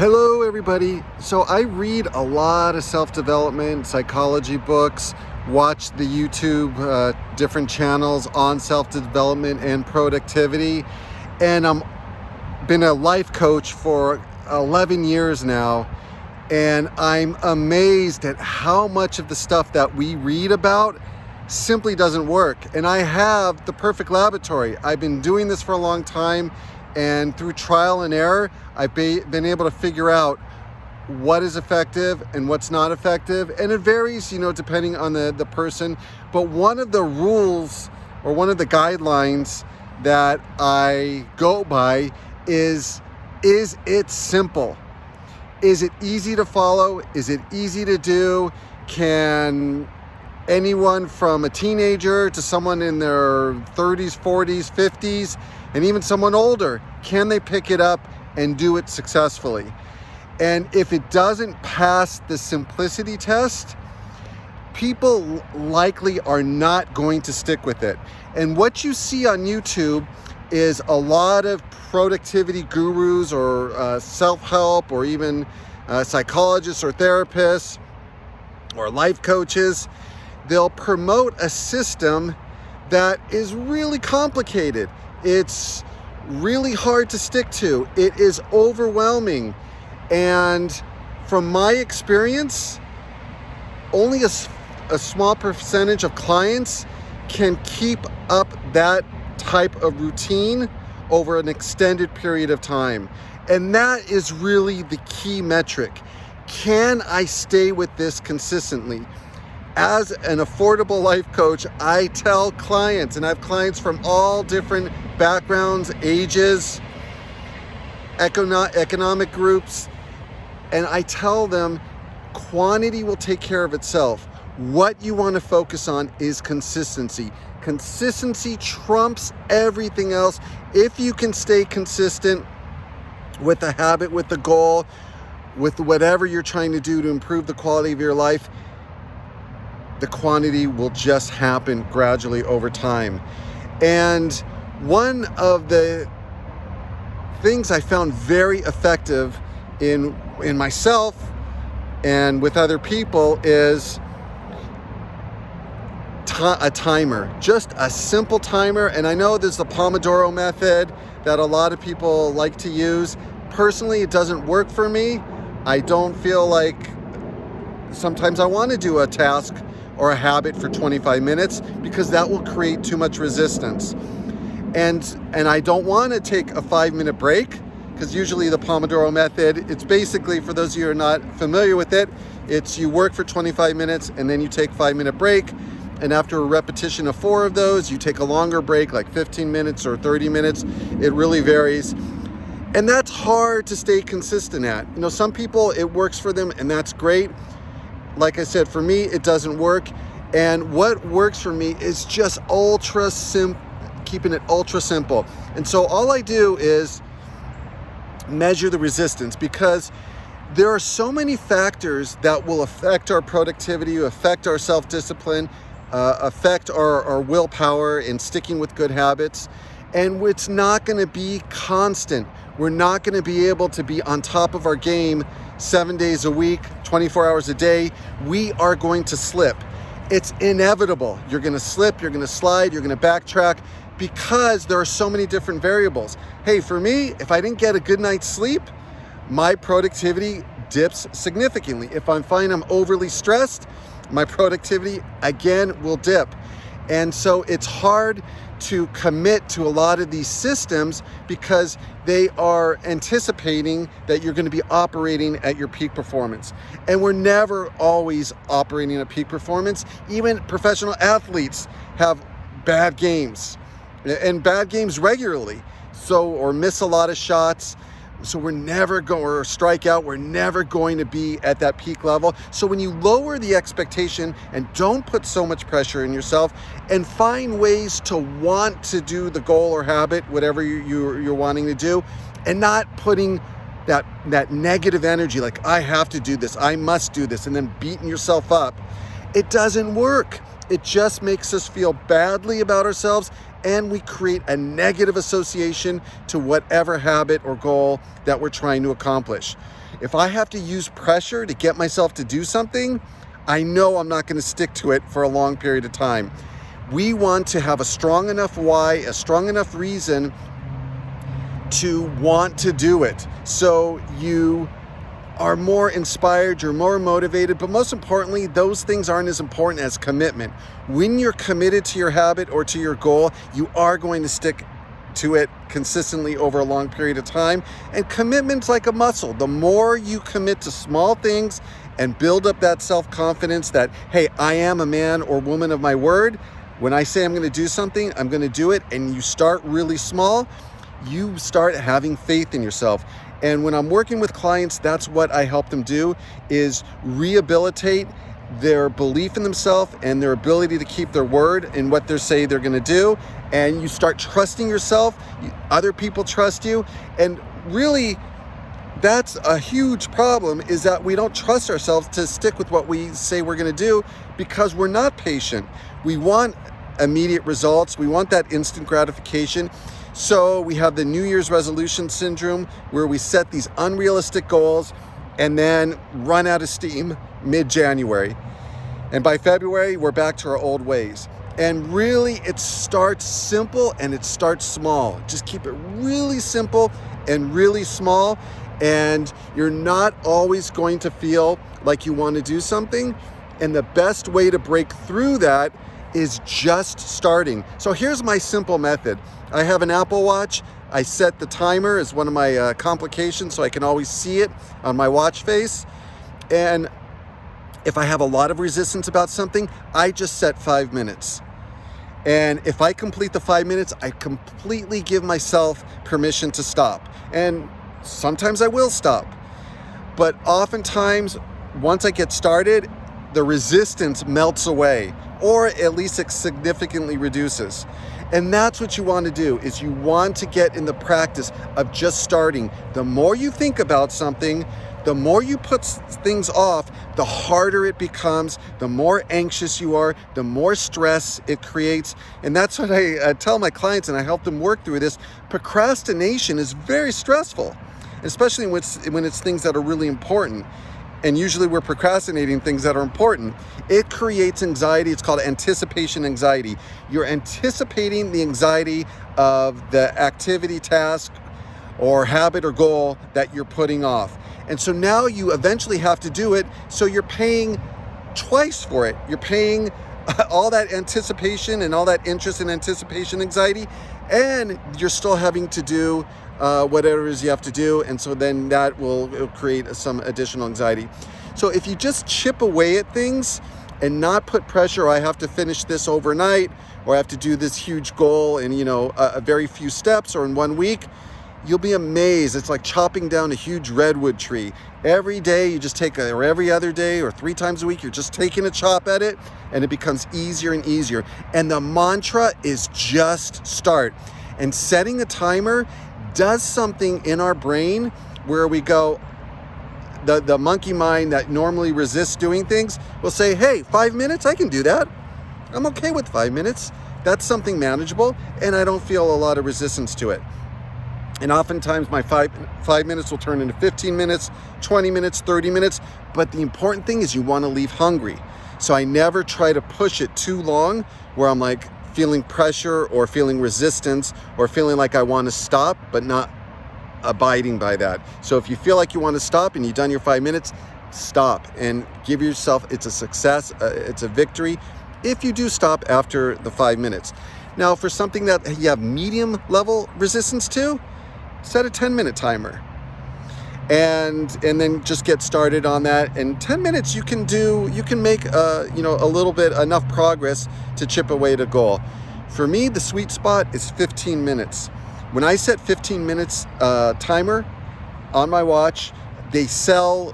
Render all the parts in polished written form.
Hello, everybody. So I read a lot of self-development, psychology books, watch the YouTube different channels on self-development and productivity, and I'm been a life coach for 11 years now, and I'm amazed at how much of the stuff that we read about simply doesn't work. And I have the perfect laboratory. I've been doing this for a long time, and through trial and error, I've been able to figure out what is effective and what's not effective. And it varies, depending on the person. But one of the rules or one of the guidelines that I go by is it simple? Is it easy to follow? Is it easy to do? Can anyone from a teenager to someone in their 30s, 40s, 50s, and even someone older, can they pick it up and do it successfully? And if it doesn't pass the simplicity test, people likely are not going to stick with it. And what you see on YouTube is a lot of productivity gurus or self-help or even psychologists or therapists or life coaches. They'll promote a system that is really complicated. It's really hard to stick to. It is overwhelming. And from my experience, only a small percentage of clients can keep up that type of routine over an extended period of time. And that is really the key metric. Can I stay with this consistently? As an affordable life coach, I tell clients, and I have clients from all different backgrounds, ages, economic groups, and I tell them quantity will take care of itself. What you want to focus on is consistency. Consistency trumps everything else. If you can stay consistent with the habit, with the goal, with whatever you're trying to do to improve the quality of your life, the quantity will just happen gradually over time. And one of the things I found very effective in myself and with other people is a timer, just a simple timer. And I know there's the Pomodoro method that a lot of people like to use. Personally, it doesn't work for me. I don't feel like sometimes I want to do a task or a habit for 25 minutes because that will create too much resistance. And I don't want to take a 5-minute break because usually the Pomodoro method, it's basically, for those of you who are not familiar with it, it's you work for 25 minutes and then you take a 5-minute break. And after a repetition of 4 of those, you take a longer break, like 15 minutes or 30 minutes. It really varies. And that's hard to stay consistent at. Some people, it works for them and that's great. Like I said, for me, it doesn't work. And what works for me is just keeping it ultra simple. And so all I do is measure the resistance, because there are so many factors that will affect our productivity, affect our self-discipline, affect our willpower in sticking with good habits. And it's not going to be constant. We're not going to be able to be on top of our game 7 days a week, 24 hours a day. We are going to slip. It's inevitable. You're going to slip, you're going to slide, you're going to backtrack, because there are so many different variables. Hey, for me, if I didn't get a good night's sleep, my productivity dips significantly. If I find I'm overly stressed, my productivity again will dip. And so it's hard to commit to a lot of these systems because they are anticipating that you're going to be operating at your peak performance. And we're never always operating at peak performance. Even professional athletes have bad games, and bad games regularly. Or miss a lot of shots. So we're never going, or strike out, we're never going to be at that peak level. So when you lower the expectation and don't put so much pressure in yourself and find ways to want to do the goal or habit, whatever you're wanting to do, and not putting that negative energy, like I have to do this, I must do this, and then beating yourself up, it doesn't work. It just makes us feel badly about ourselves and we create a negative association to whatever habit or goal that we're trying to accomplish. If I have to use pressure to get myself to do something, I know I'm not going to stick to it for a long period of time. We want to have a strong enough why, a strong enough reason to want to do it. So you are more inspired, you're more motivated, but most importantly, those things aren't as important as commitment. When you're committed to your habit or to your goal, you are going to stick to it consistently over a long period of time. And commitment's like a muscle. The more you commit to small things and build up that self-confidence that, hey, I am a man or woman of my word. When I say I'm going to do something, I'm going to do it. And you start really small, you start having faith in yourself. And when I'm working with clients, that's what I help them do, is rehabilitate their belief in themselves and their ability to keep their word in what they say they're going to do. And you start trusting yourself. Other people trust you. And really, that's a huge problem, is that we don't trust ourselves to stick with what we say we're going to do because we're not patient. We want immediate results. We want that instant gratification. So we have the New Year's resolution syndrome, where we set these unrealistic goals and then run out of steam mid-January. And by February, we're back to our old ways. And really, it starts simple and it starts small. Just keep it really simple and really small. And you're not always going to feel like you want to do something. And the best way to break through that is just starting. So here's my simple method. I have an Apple Watch. I set the timer as one of my complications so I can always see it on my watch face. And if I have a lot of resistance about something, I just set 5 minutes. And if I complete the 5 minutes, I completely give myself permission to stop. And sometimes I will stop. But oftentimes, once I get started, the resistance melts away, or at least it significantly reduces. And that's what you want to do, is you want to get in the practice of just starting. The more you think about something, the more you put things off, the harder it becomes, the more anxious you are, the more stress it creates. And that's what I tell my clients, and I help them work through this. Procrastination is very stressful, especially when it's things that are really important. And usually we're procrastinating things that are important. It creates anxiety. It's called anticipation anxiety. You're anticipating the anxiety of the activity, task, or habit or goal that you're putting off. And so now you eventually have to do it, so you're paying twice for it. You're paying all that anticipation and all that interest in anticipation anxiety, and you're still having to do whatever it is you have to do. And so then that will create some additional anxiety. So if you just chip away at things and not put pressure, I have to finish this overnight, or I have to do this huge goal in a very few steps or in 1 week, you'll be amazed. It's like chopping down a huge redwood tree. Every day you just take or every other day or 3 times a week, you're just taking a chop at it, and it becomes easier and easier. And the mantra is just start. And setting a timer does something in our brain where we go, the monkey mind that normally resists doing things will say, hey, 5 minutes, I can do that. I'm okay with 5 minutes. That's something manageable, and I don't feel a lot of resistance to it. And oftentimes my five minutes will turn into 15 minutes, 20 minutes, 30 minutes. But the important thing is you want to leave hungry. So I never try to push it too long where I'm like feeling pressure or feeling resistance or feeling like I want to stop, but not abiding by that. So if you feel like you want to stop and you've done your 5 minutes, stop and give yourself, it's a success, it's a victory if you do stop after the 5 minutes. Now, for something that you have medium level resistance to, set a 10-minute timer and then just get started on that. In 10 minutes, you can make a little bit, enough progress to chip away at a goal. For me, the sweet spot is 15 minutes. When I set 15 minutes timer on my watch, they sell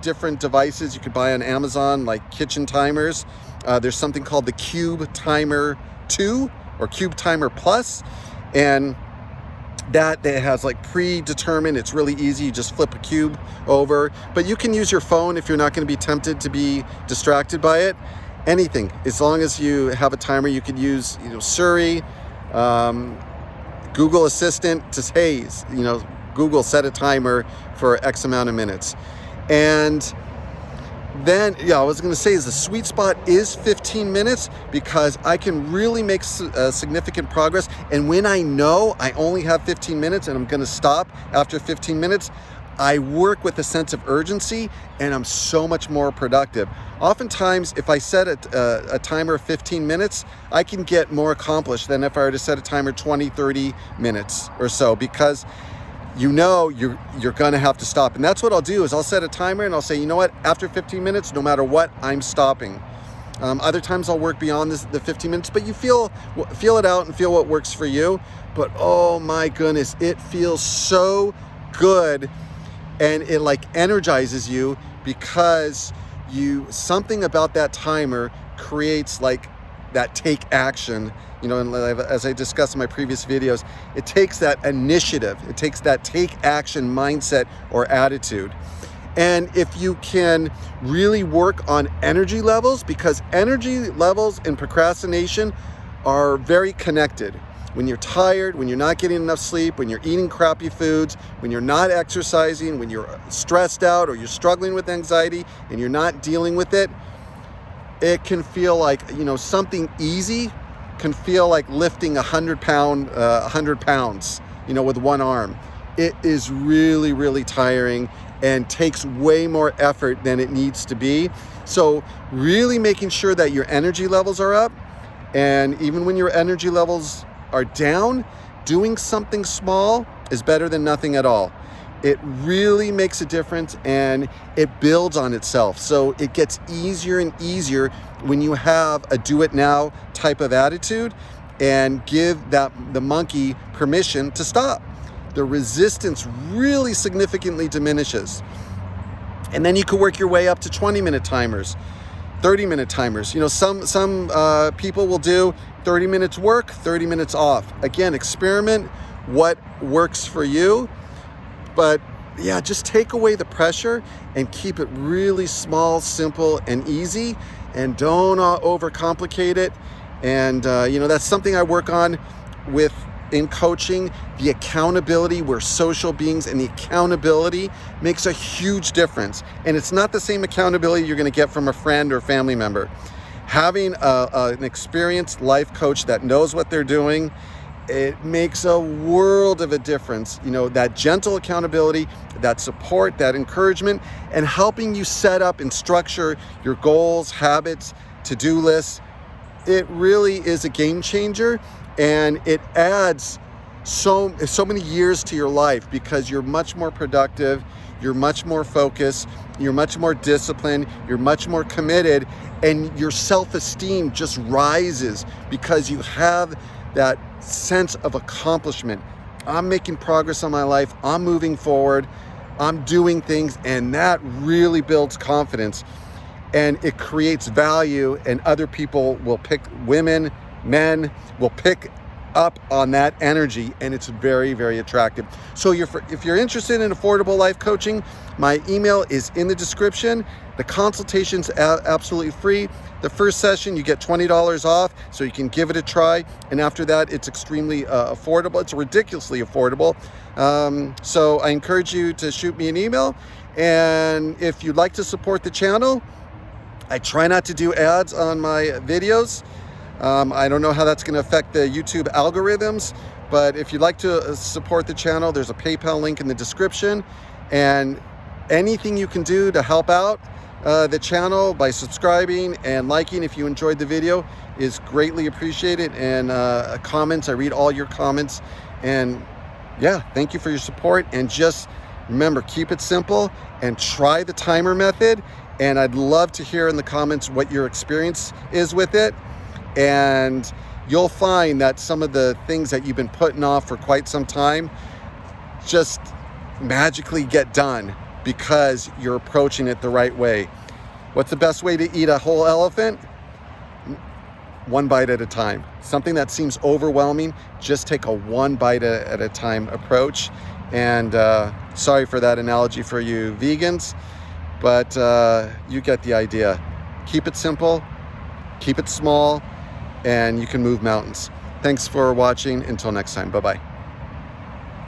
different devices you could buy on Amazon, like kitchen timers. There's something called the Cube Timer 2 or Cube Timer Plus, and that has like predetermined. It's really easy. You just flip a cube over, but you can use your phone if you're not going to be tempted to be distracted by it. Anything, as long as you have a timer. You could use Siri, Google Assistant to say, hey, Google set a timer for X amount of minutes. And then, I was going to say is the sweet spot is 15 minutes because I can really make significant progress. And when I know I only have 15 minutes and I'm going to stop after 15 minutes, I work with a sense of urgency and I'm so much more productive. Oftentimes, if I set a timer of 15 minutes, I can get more accomplished than if I were to set a timer 20, 30 minutes or so, because you're going to have to stop. And that's what I'll do is I'll set a timer and I'll say, you know what, after 15 minutes, no matter what, I'm stopping. Other times I'll work beyond the 15 minutes, but you feel it out and feel what works for you. But oh my goodness, it feels so good. And it like energizes you because something about that timer creates like that take action, and as I discussed in my previous videos, it takes that initiative, it takes that take action mindset or attitude. And if you can really work on energy levels, because energy levels and procrastination are very connected. When you're tired, when you're not getting enough sleep, when you're eating crappy foods, when you're not exercising, when you're stressed out or you're struggling with anxiety and you're not dealing with it, it can feel like, something easy can feel like lifting 100 pounds, with one arm. It is really, really tiring and takes way more effort than it needs to be. So really making sure that your energy levels are up, and even when your energy levels are down, doing something small is better than nothing at all. It really makes a difference and it builds on itself. So it gets easier and easier when you have a do it now type of attitude and give the monkey permission to stop. The resistance really significantly diminishes. And then you can work your way up to 20-minute timers, 30-minute timers. Some people will do 30 minutes work, 30 minutes off. Again, experiment what works for you. But just take away the pressure and keep it really small, simple, and easy. And don't overcomplicate it. And, that's something I work on in coaching. The accountability, we're social beings, and the accountability makes a huge difference. And it's not the same accountability you're going to get from a friend or family member. Having an experienced life coach that knows what they're doing, it makes a world of a difference. That gentle accountability, that support, that encouragement, and helping you set up and structure your goals, habits, to-do lists. It really is a game changer, and it adds so many years to your life because you're much more productive, you're much more focused, you're much more disciplined, you're much more committed, and your self-esteem just rises because you have that sense of accomplishment. I'm making progress on my life, I'm moving forward, I'm doing things, and that really builds confidence. And it creates value, and other people will women, men will pick up on that energy, and it's very, very attractive. So if you're interested in affordable life coaching, my email is in the description. The consultation's absolutely free. The first session, you get $20 off, so you can give it a try. And after that, it's extremely affordable. It's ridiculously affordable. So I encourage you to shoot me an email. And if you'd like to support the channel, I try not to do ads on my videos. I don't know how that's going to affect the YouTube algorithms, but if you'd like to support the channel, there's a PayPal link in the description. And anything you can do to help out the channel by subscribing and liking if you enjoyed the video is greatly appreciated. And comments, I read all your comments. And thank you for your support. And just remember, keep it simple and try the timer method. And I'd love to hear in the comments what your experience is with it. And you'll find that some of the things that you've been putting off for quite some time just magically get done because you're approaching it the right way. What's the best way to eat a whole elephant? One bite at a time. Something that seems overwhelming, just take a one bite at a time approach. And sorry for that analogy for you vegans, but you get the idea. Keep it simple, keep it small, and you can move mountains. Thanks for watching. Until next time. Bye-bye.